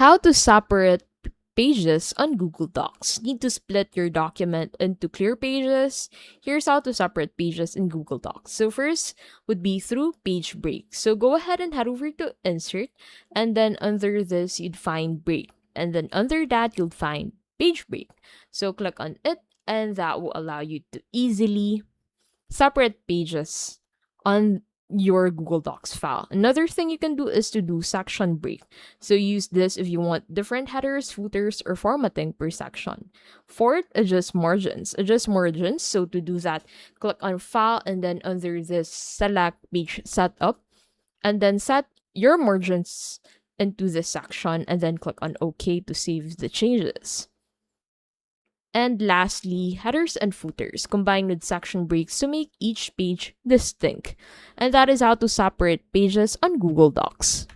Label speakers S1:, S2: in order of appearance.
S1: How to separate pages on Google Docs. Need to split your document into clear pages. Here's how to separate pages in Google Docs. So first would be through page break. So go ahead and head over to insert, and then under this you'd find break. And then under that you'll find page break. So click on it, and that will allow you to easily separate pages on your Google Docs file. Another thing you can do is to do section break. So use this if you want different headers, footers, or formatting per section. Fourth, adjust margins. Adjust margins. So to do that, click on File and then under this select page setup, and then set your margins into this section and then click on OK to save the changes. And lastly, headers and footers combined with section breaks to make each page distinct. And that is how to separate pages on Google Docs.